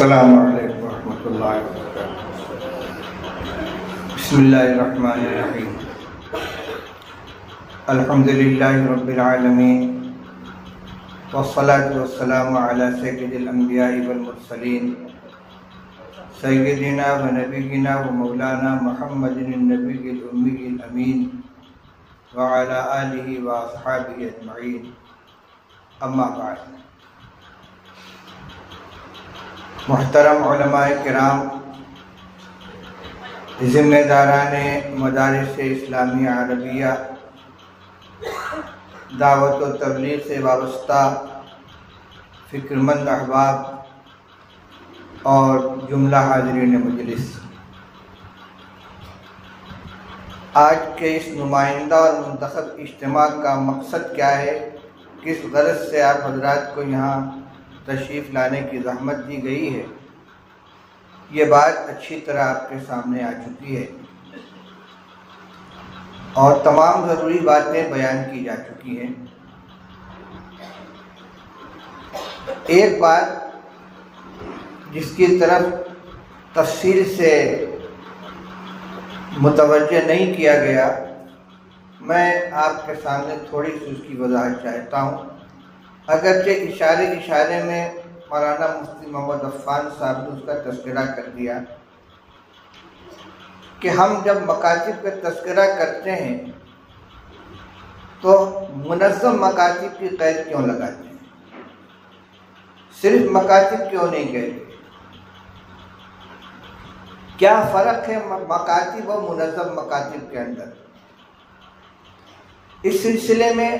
अस्सलामु अलैकुम वरहमतुल्लाहि वबरकातुहू। बिस्मिल्लाहिर्रहमानिर्रहीम। अल्हम्दुलिल्लाहि रब्बिल आलमीन वस्सलातु वस्सलामु अला सय्यिदिल अंबिया'i वल मुरसलीन सय्यिदिना व नबिय्यिना व मौलाना मुहम्मदिन नबिय्यिल उम्मिय्यिल अमीन व अला आलिहि व अस्हाबिहि अजमईन। अम्मा बाद। मुहतरम उलमाए किराम, ज़िम्मेदाराने मदारिस इस्लामिया अरबिया, दावत व तबलीग से वाबस्ता फ़िक्रमंद अहबाब और जुमला हाज़रीन मजलिस, आज के इस नुमाइंदा और मुंतखब इज्तिमा का मकसद क्या है, किस गरज से आप हज़रात को यहाँ तशरीफ़ लाने की ज़हमत दी गई है, ये बात अच्छी तरह आपके सामने आ चुकी है और तमाम ज़रूरी बातें बयान की जा चुकी हैं। एक बात जिसकी तरफ तफसील से मुतवज्जह नहीं किया गया, मैं आपके सामने थोड़ी सी उसकी वजाहत चाहता हूँ। अगरचे इशारे में मौलाना मुफ्ती मोहम्मद अफ़ान साहब ने उसका तज़किरा कर दिया कि हम जब मकातिब का तज़किरा करते हैं तो मुनज़्ज़म मकातिब की क़ैद क्यों लगाते हैं, सिर्फ मकातिब क्यों नहीं कहते? क्या फ़र्क है मकातिब और मुनज़्ज़म मकातिब के अंदर? इस सिलसिले में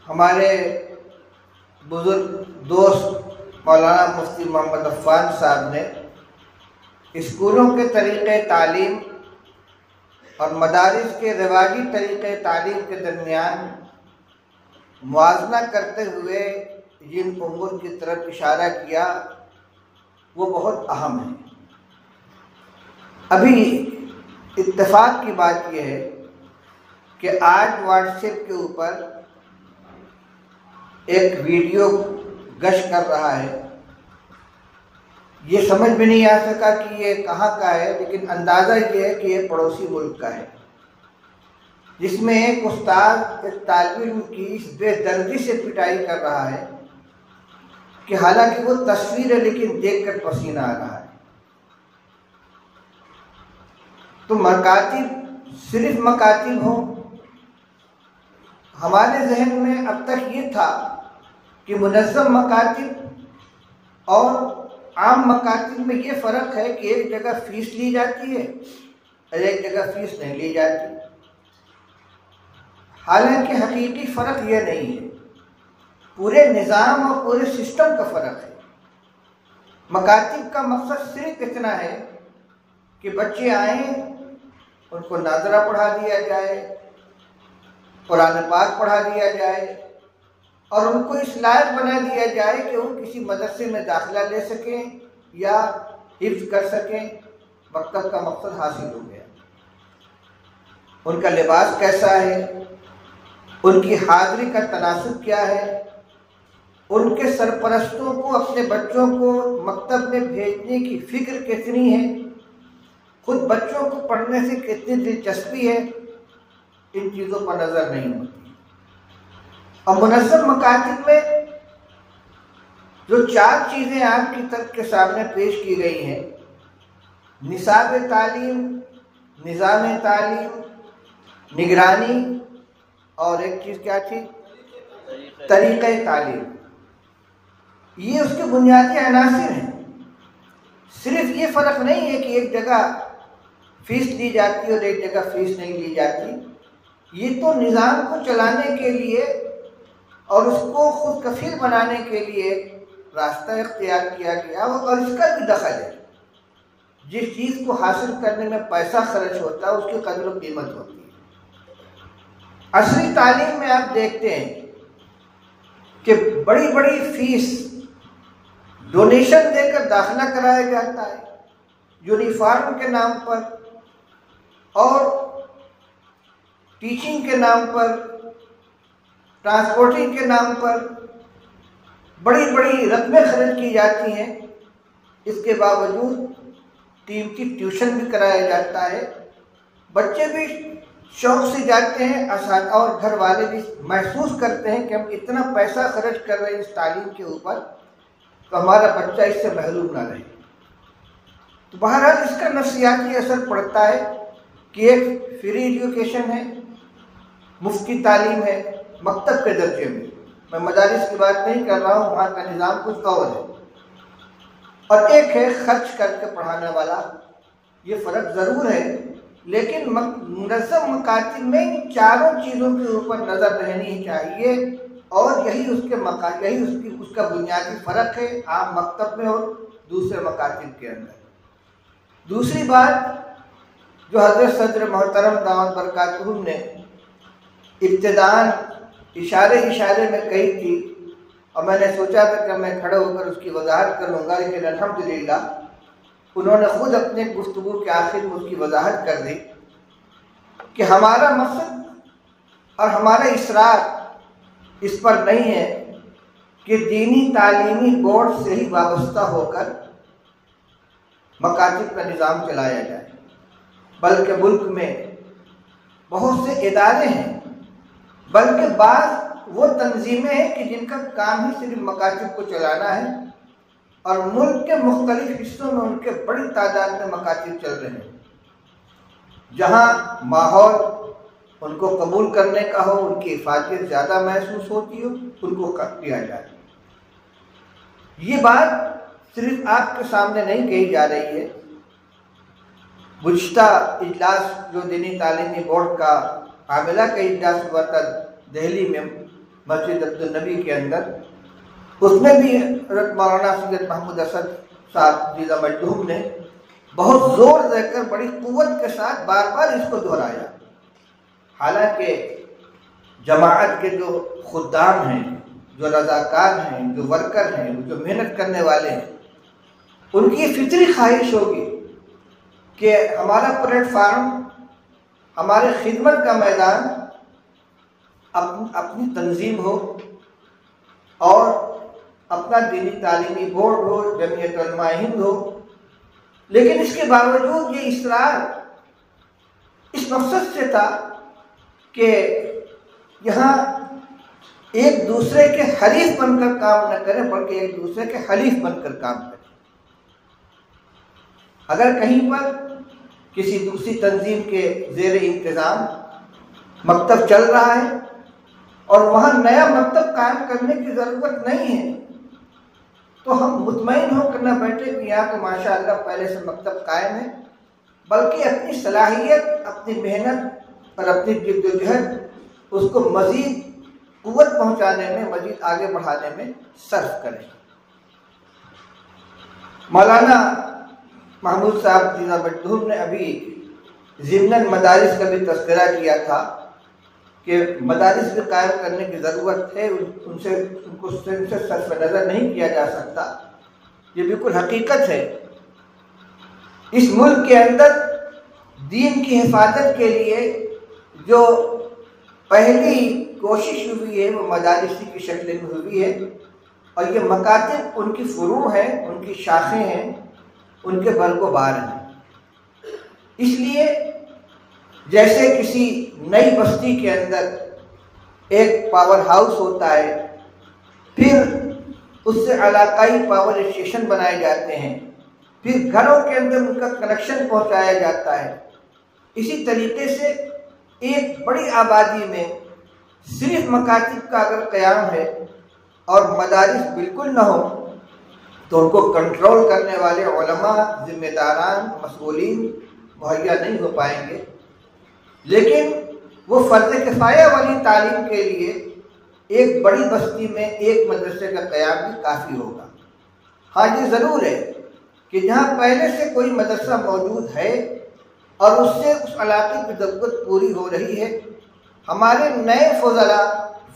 हमारे बुज़ुर्ग दोस्त मौलाना मुफ्ती मोहम्मद अफ़ान साहब ने स्कूलों के तरीक़े तालीम और मदारिस के रिवाजी तरीक़े तालीम के दरमियान मुआज़ना करते हुए जिन उमूर की तरफ इशारा किया वो बहुत अहम है। अभी इत्तेफाक की बात यह है कि आज व्हाट्सएप के ऊपर एक वीडियो गश कर रहा है। ये समझ में नहीं आ सका कि ये कहाँ का है, लेकिन अंदाज़ा ये है कि ये पड़ोसी मुल्क का है, जिसमें एक उस्ताद एक तालिब इल्म की इस बेदर्दी से पिटाई कर रहा है कि हालांकि वो तस्वीर है लेकिन देखकर पसीना आ रहा है। तो मकातिब सिर्फ मकातिब हो, हमारे जहन में अब तक ये था कि मुनज़्ज़म मकातिब और आम मकातिब में ये फ़र्क है कि एक जगह फ़ीस ली जाती है और एक जगह फ़ीस नहीं ली जाती। हालांकि हकीकी फ़र्क ये नहीं है, पूरे निज़ाम और पूरे सिस्टम का फ़र्क है। मकातिब का मकसद सिर्फ इतना है कि बच्चे आएँ, उनको नाज़रा पढ़ा दिया जाए, कुरान पाक पढ़ा दिया जाए और उनको इस लायक बना दिया जाए कि वो किसी मदरसे में दाखिला ले सकें या हिफ्ज़ कर सकें। मकतब का मकसद हासिल हो गया। उनका लिबास कैसा है, उनकी हाज़िरी का तनासुब क्या है, उनके सरपरस्तों को अपने बच्चों को मकतब में भेजने की फ़िक्र कितनी है, खुद बच्चों को पढ़ने से कितनी दिलचस्पी है, इन चीज़ों पर नज़र नहीं होती। और मुनज़्ज़म मकातिब में जो चार चीज़ें आपकी तरफ के सामने पेश की गई हैं, निसाब तालीम, निज़ाम तालीम, निगरानी और एक चीज़ क्या थी, तरीक़े तालीम, ये उसके बुनियादी अनासिर हैं। सिर्फ ये फ़र्क नहीं है कि एक जगह फ़ीस ली जाती है और एक जगह फ़ीस नहीं ली जाती। ये तो निज़ाम को चलाने के लिए और उसको खुद कफील बनाने के लिए रास्ता इख्तियार किया गया और इसका भी दखल है। जिस चीज़ को हासिल करने में पैसा खर्च होता है उसकी कदर व कीमत होती है। असली तालीम में आप देखते हैं कि बड़ी बड़ी फीस डोनेशन देकर दाखिला कराया जाता है, यूनिफॉर्म के नाम पर और टीचिंग के नाम पर, ट्रांसपोर्टिंग के नाम पर बड़ी बड़ी रकमें खर्च की जाती हैं, इसके बावजूद कीमती ट्यूशन भी कराया जाता है। बच्चे भी शौक से जाते हैं, आसान, और घर वाले भी महसूस करते हैं कि हम इतना पैसा खर्च कर रहे हैं इस तालीम के ऊपर, तो हमारा बच्चा इससे महरूम ना रहे। तो बहरहाल इसका नफ्सियाती असर पड़ता है कि एक फ्री एजुकेशन है, मुफ्ती तालीम है मकतब के दर्जे में, मैं मदारिस की बात नहीं कर रहा हूँ, वहाँ का निज़ाम कुछ और है, और एक है खर्च करके पढ़ाने वाला। ये फ़र्क ज़रूर है, लेकिन मुनज़्ज़म मकातिब में इन चारों चीज़ों के ऊपर नज़र रहनी चाहिए, और यही उसका बुनियादी फ़र्क है आम मकतब में और दूसरे मकातिब के अंदर। दूसरी बात जो हज़रत सदर मोहतरम दामद बरकातुहू ने इब्तिदान इशारे में कही थी, और मैंने सोचा था कि मैं खड़े होकर उसकी वजाहत करूँगा, लेकिन अल्हम्दुलिल्लाह उन्होंने खुद अपने गुफ्तगू के आखिर में उसकी वजाहत कर दी कि हमारा मकसद और हमारा इसरार इस पर नहीं है कि दीनी तालीमी बोर्ड से ही वाबस्ता होकर मकातिब का निज़ाम चलाया जाए, बल्कि मुल्क में बहुत से इदारे हैं, बल्कि बाज़ वो तंजीमें हैं कि जिनका काम ही सिर्फ मकातिब को चलाना है, और मुल्क के मुख्तलिफ हिस्सों में उनके बड़ी तादाद में मकातिब चल रहे हैं। जहाँ माहौल उनको कबूल करने का हो, उनकी हिफाजत ज़्यादा महसूस होती हो, उनको कर दिया जाए। ये बात सिर्फ आपके सामने नहीं कही जा रही है। गुज़िश्ता इजलास जो दीनी तालीमी बोर्ड का आमिला का इजलास हुआ था दिल्ली में मस्जिद अब्दुल नबी के अंदर, उसमें भी हज़रत मौलाना सैयद महमूद असद साहब जीज़ा मजदूम ने बहुत ज़ोर देकर बड़ी क़ुव्वत के साथ बार बार इसको दोहराया। हालांकि जमाअत के जो खुद्दाम हैं, जो रज़ाकार हैं, जो वर्कर हैं, जो मेहनत करने वाले हैं, उनकी फितरी ख्वाहिश होगी कि हमारा प्लेटफार्म, हमारे खिदमत का मैदान अपनी तंजीम हो, और अपना दीनी तालीमी बोर्ड हो, जमीयत उलमा हिंद हो। लेकिन इसके बावजूद ये इसरार इस मकसद से था कि यहाँ एक दूसरे के हरीफ बनकर काम न करें, बल्कि एक दूसरे के हलीफ बनकर काम करें। अगर कहीं पर किसी दूसरी तंजीम के ज़ेर इंतज़ाम मकतब चल रहा है और वहाँ नया मकतब कायम करने की ज़रूरत नहीं है, तो हम मुतमईन होकर न बैठे कि यहाँ तो माशाअल्लाह पहले से मकतब कायम है, बल्कि अपनी सलाहियत, अपनी मेहनत और अपनी जिद्दोजहद उसको मज़ीद क़ुव्वत पहुँचाने में, मज़ीद आगे बढ़ाने में सर्फ करें। मौलाना महमूद साहब जीज़ा मजदूम ने अभी ज़िम्नन मदारिस का भी तज़किरा किया था कि मदारिस भी कायम करने की ज़रूरत है, उनको सर्फ नज़र नहीं किया जा सकता। ये बिल्कुल हकीकत है। इस मुल्क के अंदर दीन की हिफाजत के लिए जो पहली कोशिश हुई है वो मदारिस की शक्ल में हुई है, और ये मकातिब उनकी फ़ुरू हैं, उनकी शाखें हैं, उनके बरगोबार हैं। इसलिए जैसे किसी नई बस्ती के अंदर एक पावर हाउस होता है, फिर उससे इलाकाई पावर स्टेशन बनाए जाते हैं, फिर घरों के अंदर उनका कनेक्शन पहुंचाया जाता है, इसी तरीके से एक बड़ी आबादी में सिर्फ मकातिब का अगर क़याम है और मदारिस बिल्कुल न हो, तो उनको कंट्रोल करने वाले उलमा, जिम्मेदारान, मसऊलीन मुहैया नहीं हो पाएंगे। लेकिन वो फ़र्ज़ किफ़ाया वाली तालीम के लिए एक बड़ी बस्ती में एक मदरसे का क़याम भी काफ़ी होगा। हाँ, ये ज़रूर है कि जहाँ पहले से कोई मदरसा मौजूद है और उससे उस इलाके की ज़रूरत पूरी हो रही है, हमारे नए फ़ज़ला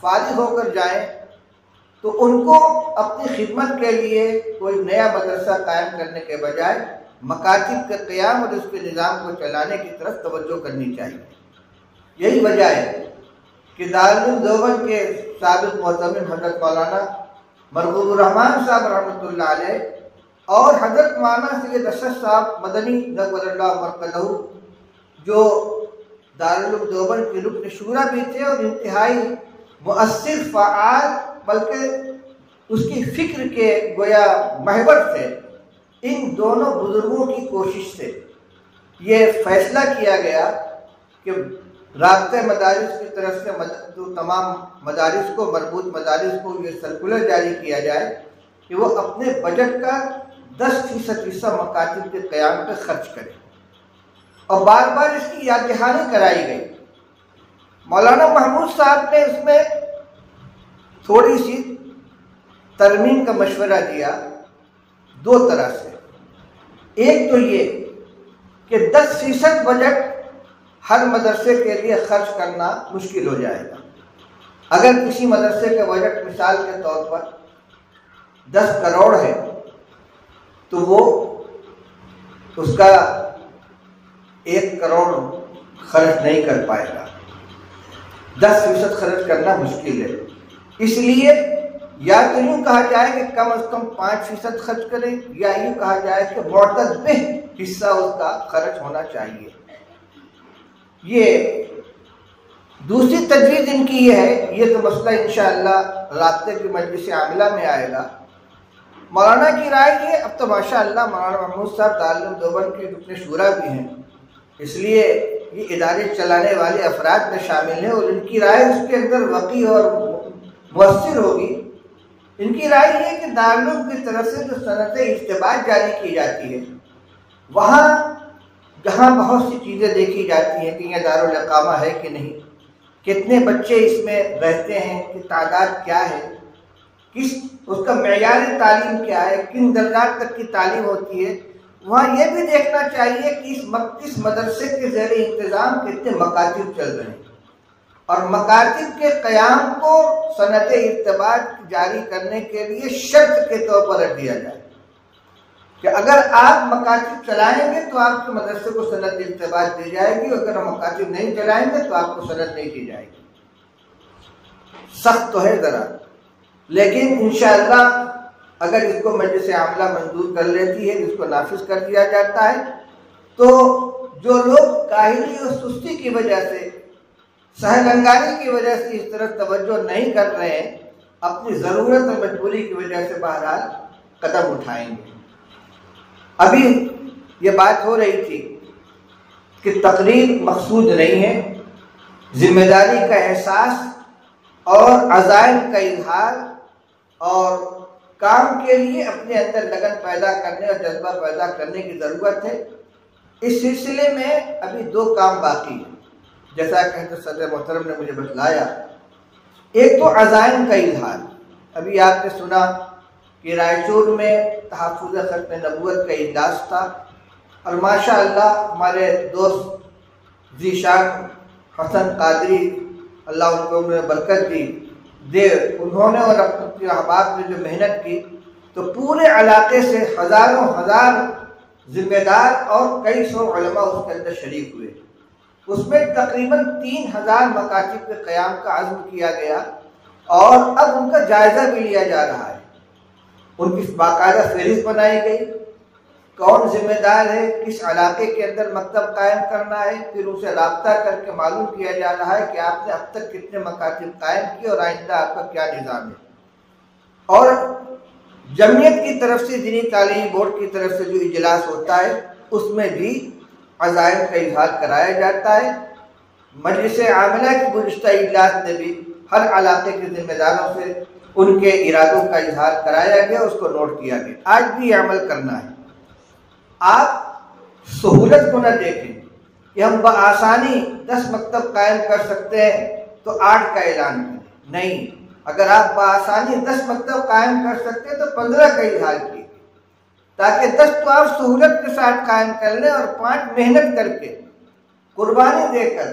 फारिग होकर जाएँ तो उनको अपनी खिदमत के लिए कोई नया मदरसा कायम करने के बजाय मकातिब के क़याम और उसके निज़ाम को चलाने की तरफ तवज्जो करनी चाहिए। यही वजह है कि दारुल देवबंद के साबिक़ मोहतमिम हज़रत मौलाना मरगूबुर रहमान साहब रहमतुल्लाह अलैह और हजरत मौलाना सैयद अशरफ साहब मदनी नव्वरल्लाहु मरकज़हू जो दारुल उलूम देवबंद के रुकन शूरा भी थे और इंतहाई मुअस्सिर फ़आल बल्कि उसकी फ़िक्र के गोया महवर थे। इन दोनों बुजुर्गों की कोशिश से ये फैसला किया गया कि राब्ते मदारिस की तरफ से जो तमाम मदारिस को मरबूत मदारिस को ये सर्कुलर जारी किया जाए कि वो अपने बजट का 10% हिस्सा मकातिब के क़याम पर खर्च करें और बार बार इसकी याद दहानी कराई गई। मौलाना महमूद साहब ने उसमें थोड़ी सी तरमीम का मशवरा दिया दो तरह से। एक तो ये कि 10% बजट हर मदरसे के लिए खर्च करना मुश्किल हो जाएगा। अगर किसी मदरसे का बजट मिसाल के तौर पर 10 करोड़ है तो वो उसका 1 करोड़ खर्च नहीं कर पाएगा। 10% खर्च करना मुश्किल है। इसलिए या तो यूँ कहा जाए कि कम से कम 5% खर्च करें या यूँ कहा जाए कि मुअतदल हिस्सा उसका खर्च होना चाहिए। ये दूसरी तजवीज़ इनकी ये है, ये तो मसला इंशाअल्लाह राब्ते की मजलिस आमिला में आएगा। मौलाना की राय ये, अब तो माशाअल्लाह मौलाना महमूद साहब दारुल उलूम देवबंद के रुकन शूरा भी हैं, इसलिए ये इदारे चलाने वाले अफराद में शामिल हैं और इनकी राय उसके अंदर वक़ी और मुअस्सिर होगी। इनकी राय ये है कि दारुल उलूम की तरफ से जो सनद इज्तिबात जारी की जाती है वहाँ जहाँ बहुत सी चीज़ें देखी जाती हैं कि यह दारुल इकामा है कि नहीं, कितने बच्चे इसमें रहते हैं, कि तादाद क्या है, किस उसका मेयार तालीम क्या है, किन दर्जात तक की तालीम होती है। वहाँ ये भी देखना चाहिए कि इस मदरसे के ज़ेर इंतज़ाम कितने मकातिब चल रहे हैं और मकातिब के क़याम को सनद इज्तिबात जारी करने के लिए शर्त के तौर पर रख दिया जाए कि अगर आप मकातिब चलाएंगे तो आपके मदरसे को सनद इज्तिबात दी जाएगी, अगर हम मकातिब नहीं चलाएंगे तो आपको सनद नहीं दी जाएगी। सख्त तो है ज़रा, लेकिन इंशाअल्लाह अगर इसको मजलिस आमला मंजूर कर लेती है, इसको नाफिज कर दिया जाता है, तो जो लोग काहिली और सुस्ती की वजह से, सहलंगारी की वजह से इस तरफ तवज्जो नहीं कर रहे हैं, अपनी ज़रूरत और मजबूरी की वजह से बहरहाल कदम उठाएंगे। अभी ये बात हो रही थी कि तकरीर मकसूद नहीं है, जिम्मेदारी का एहसास और अज़ाइम का इजहार और काम के लिए अपने अंदर लगन पैदा करने और जज्बा पैदा करने की ज़रूरत है। इस सिलसिले में अभी 2 काम बाकी हैं, जैसा कि सदर मोहतरम ने मुझे बतलाया। एक तो अज़ाइम का इजहार, अभी आपने सुना कि रायचूर में तहफ़्फ़ुज़ ख़त्म नबूवत का इजलास था और माशाअल्लाह हमारे दोस्त ज़ीशान हसन कादरी, अल्लाह उनको उन्हें बरकत दे, उन्होंने और अपने अहबाब ने जो मेहनत की, तो पूरे इलाके से हज़ारों हज़ार ज़िम्मेदार और कई सौ उलमा उसके अंदर शरीक हुए। उसमें तकरीबन 3000 मकातिब के क़याम का अज़्म किया गया और अब उनका जायज़ा भी लिया जा रहा है। उनकी बाकायदा फहरिस्त बनाई गई, कौन जिम्मेदार है, किस इलाके के अंदर मकतब कायम करना है, फिर उनसे रब्ता करके मालूम किया जा रहा है कि आपने अब तक कितने मकातिब कायम किए और आइंदा आपका क्या निज़ाम है। और जमीयत की तरफ से, दीनी तालीमी बोर्ड की तरफ से जो इजलास होता है उसमें भी अज़ाइम का इजहार कराया जाता है। मजलिस आमिला की गुज़िश्ता इजलास में भी हर इलाके के जिम्मेदारों से उनके इरादों का इजहार कराया गया, उसको नोट किया गया। आज भी अमल करना है। आप सहूलत को न देखें कि हम बआसानी 10 मकतब कायम कर सकते हैं तो 8 का ऐलान करें, नहीं। अगर आप बआसानी 10 मकतब कायम कर सकते हैं तो 15 का इजहार कीजिए, ताकि 10 तो आप सहूलत के साथ कायम कर लें और 5 मेहनत करके, कुर्बानी देकर,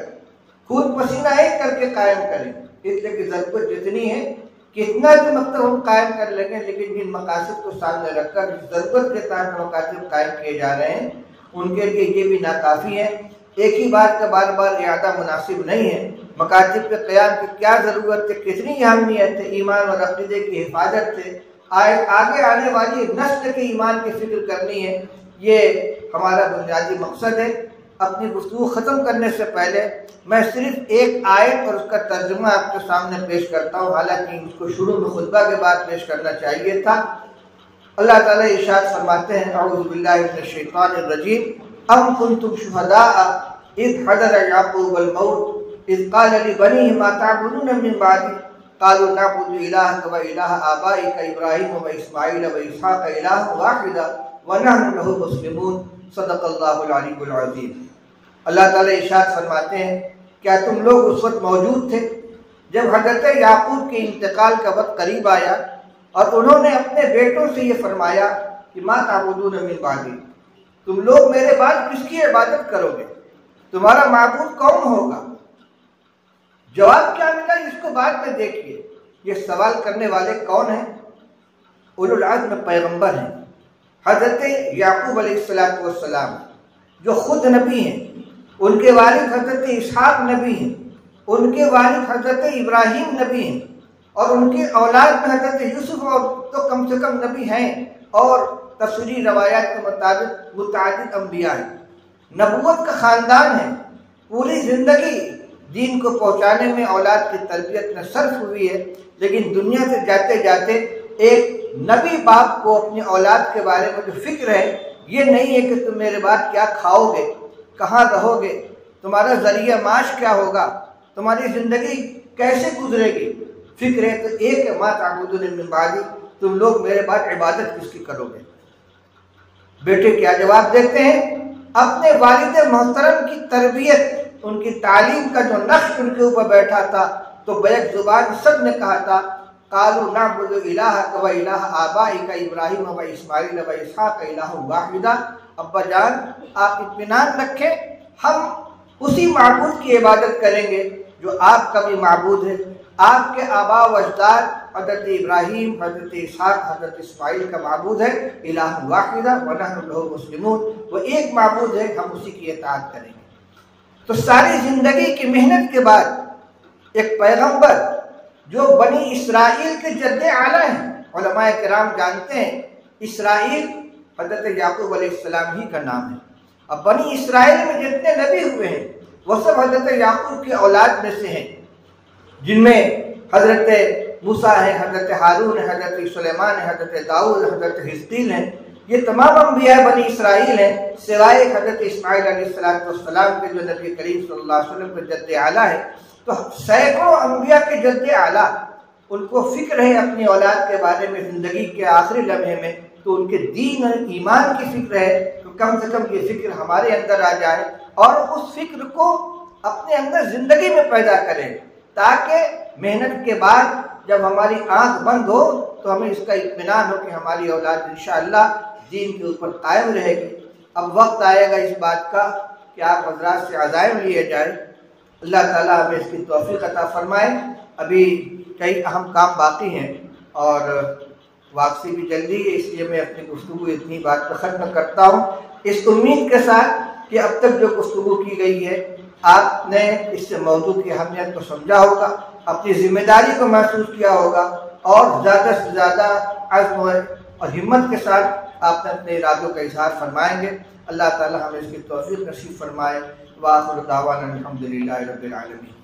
खून पसीना एक करके कायम करें। इसलिए कि ज़रूरत जितनी है, कितना भी मकतब हम कायम कर लेंगे, लेकिन जिन मकासद को सामने रखकर ज़रूरत के तहत मकासद कायम किए जा रहे हैं उनके लिए ये भी नाकाफ़ी है। एक ही बात का बार बार इआदा मुनासिब नहीं है। मकातिब के क़याम की क्या ज़रूरत है, कितनी अहमियत है, ईमान और अक़ीदे की हिफाजत है, आगे आने वाली नस्ल के ईमान की फ़िक्र करनी है। ये हमारा बुनियादी मकसद है। अपनी गुफ्तगू ख़त्म करने से पहले मैं सिर्फ एक आयत और उसका तर्जुमा आपके सामने पेश करता हूँ, हालांकि इसको शुरू में खुतबा के बाद पेश करना चाहिए था। अल्लाह ताला इरशाद फरमाते हैं, अऊज़ु बिल्लाहि मिनश शैतानिर रजीम, अम कुंतुम शुहदाअ इज़ हज़र याक़ूबल मौत इज़ क़ाल लिबनीहि मा तअबुदून मिन बादी क़ालू नअबुदु इलाहक व इलाह आबाइक इब्राहीम व इस्माईल व इसहाक़ इलाहन वाहिदा व नहनु लहु मुस्लिमून। सदक़ल्लाहुल अलीयुल अज़ीम। अल्लाह ताला इरशाद फरमाते हैं, क्या तुम लोग उस वक्त मौजूद थे जब हज़रत याक़ूब के इंतकाल का वक्त करीब आया और उन्होंने अपने बेटों से ये फरमाया कि मा ताबुदून मिन बादी, तुम लोग मेरे बाद किसकी इबादत करोगे, तुम्हारा माबूद कौन होगा। जवाब क्या मिला इसको बाद में देखिए। ये सवाल करने वाले कौन हैं? उलुल अज़्म पैगंबर हैं, हज़रत याक़ूब अलैहिस्सलातु वस्सलाम जो खुद नबी हैं, उनके वालिद हज़रत इसहाक़ नबी हैं, उनके वालिद हज़रत इब्राहीम नबी हैं और उनकी औलाद में हज़रत यूसुफ और तो कम से कम नबी हैं और तफसीरी रवायात के मुताबिक मुतअद्दिद अंबिया हैं। नबूवत का ख़ानदान है। पूरी ज़िंदगी दीन को पहुँचाने में औलाद की तरबियत में सर्फ हुई है, लेकिन दुनिया से जाते जाते एक नबी बाप को अपनी औलाद के बारे में जो फिक्र है, ये नहीं है कि तुम मेरे बाद क्या खाओगे, कहाँ रहोगे, तुम्हारा ज़रिया माश क्या होगा, तुम्हारी ज़िंदगी कैसे गुजरेगी। फिक्र है तो एक है, मा ताबुदून मिन बादी, तुम लोग मेरे बाद इबादत किसकी करोगे। बेटे क्या जवाब देते हैं? अपने वालिद मोहतरम की तरबियत, उनकी तालीम का जो नक्श उनके ऊपर बैठा था, तो बैक जुबान सब ने कहा था, कालू नअबुदु इलाहक व इलाह आबाइक इब्राहीम व इस्माईल व इसहाक़ इलाहन वाहिदा। अब्बा जान आप इत्मीनान रखें, हम उसी माबूद की इबादत करेंगे जो आपका भी माबूद है। आपके आबा व अजदाद हज़रत इब्राहीम, हज़रत इसहाक़, हज़रत इस्माईल का माबूद है इलाह वाहिदा व नहनु लहु मुस्लिमून, वो एक माबूद है, हम उसी की इताअत करेंगे। तो सारी ज़िंदगी की मेहनत के बाद एक पैगंबर जो बनी इसराइल के जद्दे आला हैं, उलमाए किराम जानते हैं इसराइल हज़रत याक़ूब अलैहिस्सलाम ही का नाम है। अब बनी इसराइल में जितने नबी हुए हैं वो सब हज़रत याक़ूब की औलाद में से हैं, जिनमें हज़रत मूसा है, हज़रत हारून है, हज़रत सुलेमान है, हज़रत दाऊद, हज़रत हिज़कील हैं। ये तमाम अंबिया बनी इसराइल हैं, सिवाय हज़रत इस्माईल अलैहिस्सलाम के जो नबी करीम सल्लल्लाहु अलैहि वसल्लम के जद्दे आला है। तो सैकड़ों अंबिया के जद्दे आला, उनको फिक्र है अपनी औलाद के बारे में ज़िंदगी के आखिरी लम्हे में, तो उनके दीन और ईमान की फिक्र है। तो कम से कम ये फिक्र हमारे अंदर आ जाए और उस फिक्र को अपने अंदर ज़िंदगी में पैदा करें, ताकि मेहनत के बाद जब हमारी आंख बंद हो तो हमें इसका इत्मीनान हो कि हमारी औलाद इंशाअल्लाह दीन के ऊपर कायम रहेगी। अब वक्त आएगा इस बात का कि आप हज़रात से अज़ाइम लिए जाए। अल्लाह ताला हमें इसकी तौफीक अता फरमाए। अभी कई अहम काम बाकी हैं और वापसी भी जल्दी है, इसलिए मैं अपनी गुफ्तगू इतनी बात पर ख़त्म करता हूँ, इस उम्मीद के साथ कि अब तक जो गुफ्तगू की गई है आपने इससे मौजू की अहमियत को समझा होगा, अपनी जिम्मेदारी को महसूस किया होगा और ज़्यादा से ज़्यादा अज़्म और हिम्मत के साथ आपने अपने इरादों का इज़हार फरमाएंगे। अल्लाह ताला हमें इसकी तौफीक नसीब फरमाए। व आखिर दावाना अल्हम्दुलिल्लाहि रब्बिल आलमीन।